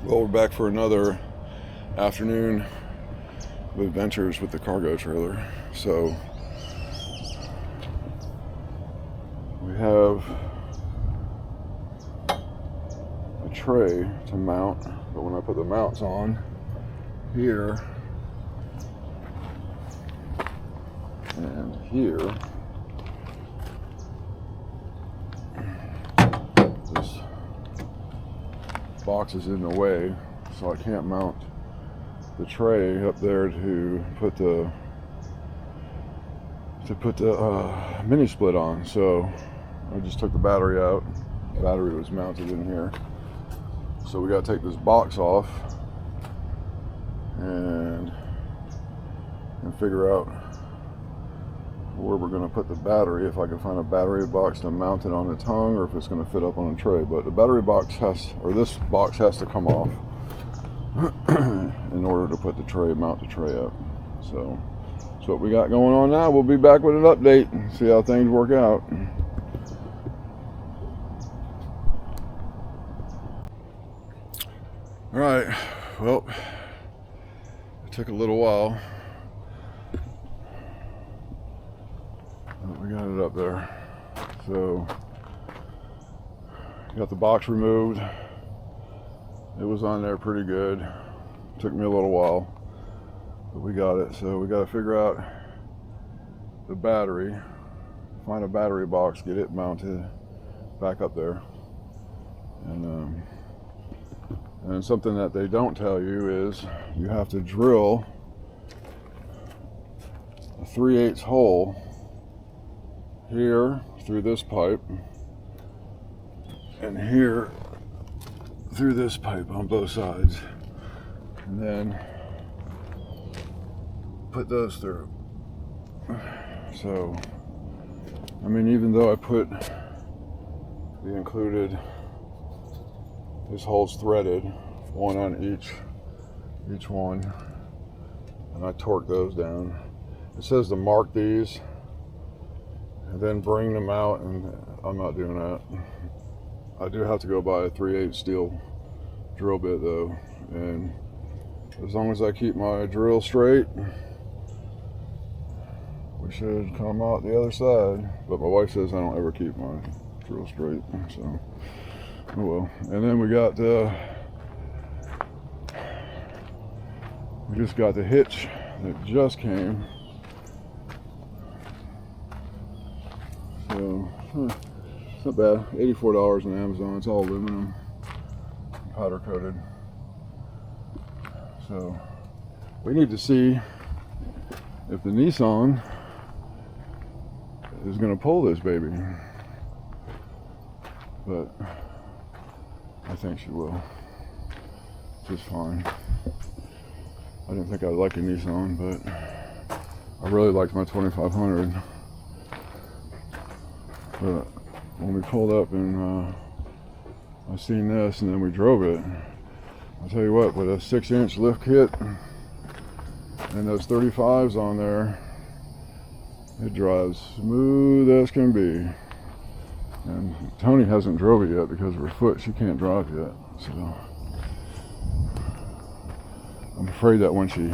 Well, we're back for another afternoon of adventures with the cargo trailer. So we have a tray to mount, but when I put the mounts on here and here, this box is in the way, so I can't mount the tray up there to put the mini split on. So I just took the battery out. The battery was mounted in here, so we got to take this box off and figure out where we're going to put the battery, if I can find a battery box to mount it on the tongue, or if it's going to fit up on a tray. But the battery box this box has to come off in order to put the tray, mount the tray up. So that's what we got going on now. We'll be back with an update and see how things work out. All right, well, it took a little while. We got it up there. So got the box removed. It was on there pretty good. Took me a little while, but we got it. So we got to figure out the battery, find a battery box, get it mounted back up there. And something that they don't tell you is you have to drill a 3/8 hole here through this pipe and here through this pipe on both sides, and then put those through. So I mean, even though I put the included, this hole's threaded, one on each one, and I torque those down. It says to mark these and then bring them out, and I'm not doing that. I do have to go buy a 3/8 steel drill bit though, and as long as I keep my drill straight, we should come out the other side. But my wife says I don't ever keep my drill straight, so oh well. And then we just got the hitch that just came. So it's not bad. $84 on Amazon. It's all aluminum, powder coated. So we need to see if the Nissan is going to pull this baby, but I think she will just fine. I didn't think I'd like a Nissan, but I really liked my 2500. But when we pulled up and I seen this and then we drove it, I'll tell you what, with a 6-inch lift kit and those 35s on there, it drives smooth as can be. And Tony hasn't drove it yet because of her foot. She can't drive yet, so I'm afraid that when she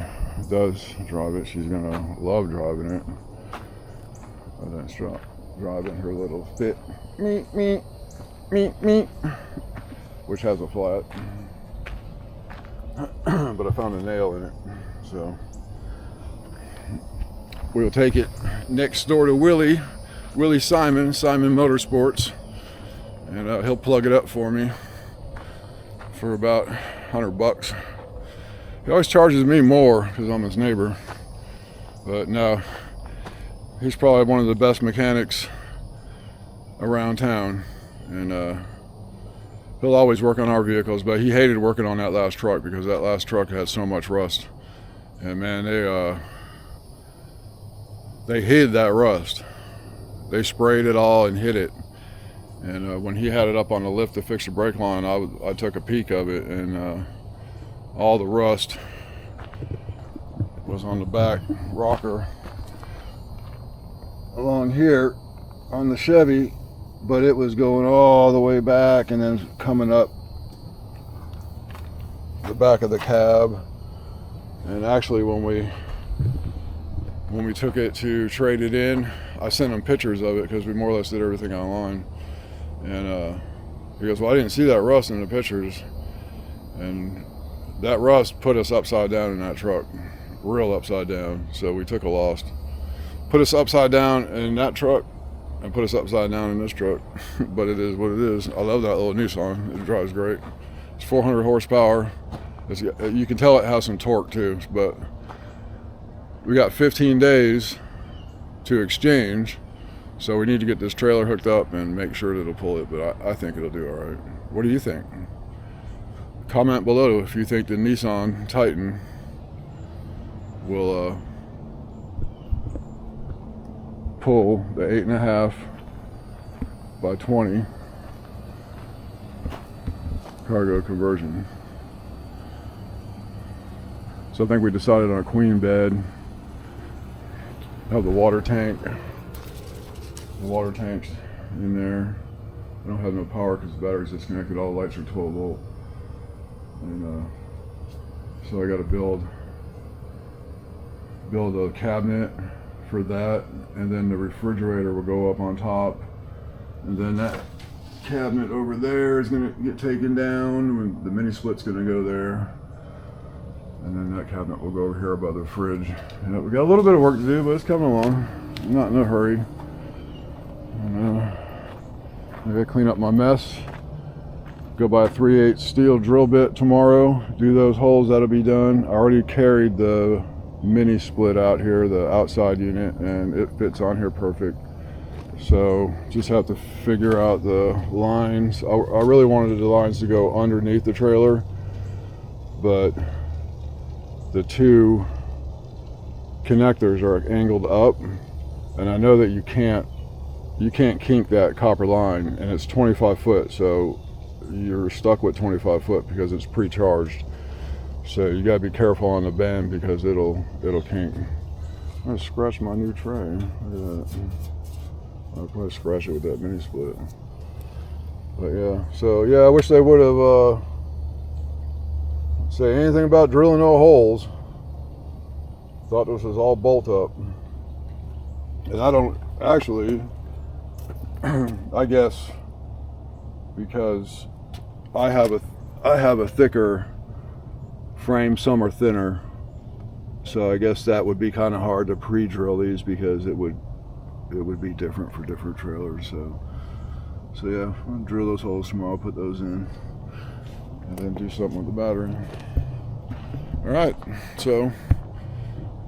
does drive it, she's gonna love driving it. And then driving her little Fit me, which has a flat. But I found a nail in it, so we'll take it next door to Willie Simon Motorsports, and he'll plug it up for me for about $100. He always charges me more because I'm his neighbor, but no, he's probably one of the best mechanics around town, and he'll always work on our vehicles. But he hated working on that last truck because that last truck had so much rust, and man, they hid that rust. They sprayed it all and hid it. And when he had it up on the lift to fix the brake line, I took a peek of it, and all the rust was on the back rocker along here on the Chevy, but it was going all the way back and then coming up the back of the cab. And actually, when we took it to trade it in, I sent him pictures of it because we more or less did everything online. And he goes, well, I didn't see that rust in the pictures. And that rust put us upside down in that truck, real upside down. So we took a loss. Put us upside down in that truck and put us upside down in this truck. But it is what it is. I love that little Nissan. It drives great. It's 400 horsepower. You can tell it has some torque too, but we got 15 days to exchange, so we need to get this trailer hooked up and make sure that it'll pull it, but I think it'll do all right. What do you think? Comment below if you think the Nissan Titan will pull the 8.5 by 20 cargo conversion. So I think we decided on a queen bed. Have the water tank. The water tank's in there. I don't have no power because the battery's disconnected. All the lights are 12 volt. And so I got to build a cabinet for that, and then the refrigerator will go up on top, and then that cabinet over there is going to get taken down. When the mini split's going to go there. And then that cabinet will go over here above the fridge. Yeah, we got a little bit of work to do, but it's coming along. I'm not in a hurry. I gotta clean up my mess. Go buy a 3/8 steel drill bit tomorrow. Do those holes, that'll be done. I already carried the mini split out here, the outside unit, and it fits on here perfect. So just have to figure out the lines. I really wanted the lines to go underneath the trailer, but the two connectors are angled up, and I know that you can't kink that copper line, and it's 25 foot, so you're stuck with 25 foot because it's pre-charged. So you gotta be careful on the bend because it'll kink. I'm gonna scratch my new tray. Look at that. I'll probably scratch it with that mini split. But yeah, so yeah, I wish they would have say anything about drilling no holes. Thought this was all bolt up, and I don't actually. I guess because I have a thicker frame, some are thinner, so I guess that would be kind of hard to pre-drill these because it would be different for different trailers. So yeah, I'll drill those holes tomorrow, put those in, and then do something with the battery. All right, so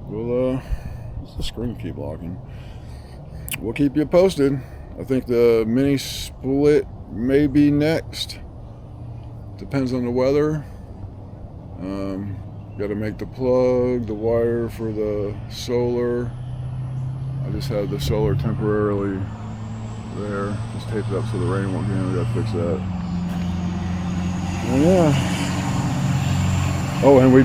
we'll the screen keep locking. We'll keep you posted. I think the mini split may be next. Depends on the weather. Got to make the plug, the wire for the solar. I just have the solar temporarily there. Just tape it up so the rain won't get in. We got to fix that. And yeah. Oh, and we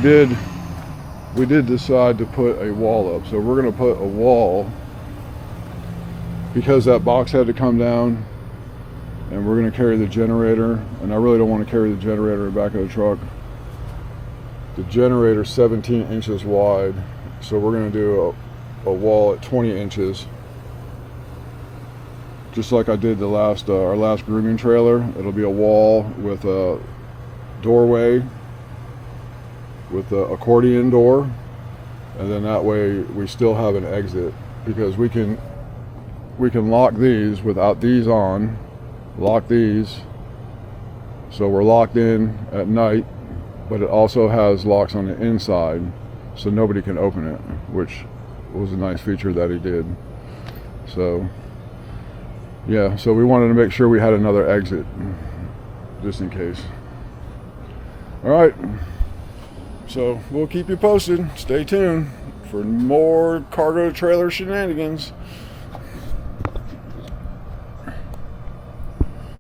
did decide to put a wall up. So we're going to put a wall because that box had to come down, and we're going to carry the generator, and I really don't want to carry the generator in the back of the truck. The generator's 17 inches wide, so we're going to do a wall at 20 inches, just like I did our last grooming trailer. It'll be a wall with a doorway with an accordion door, and then that way we still have an exit, because we can lock these without these on, lock these so we're locked in at night, but it also has locks on the inside so nobody can open it, which was a nice feature that he did. So yeah, so we wanted to make sure we had another exit just in case. All right, so we'll keep you posted. Stay tuned for more cargo trailer shenanigans.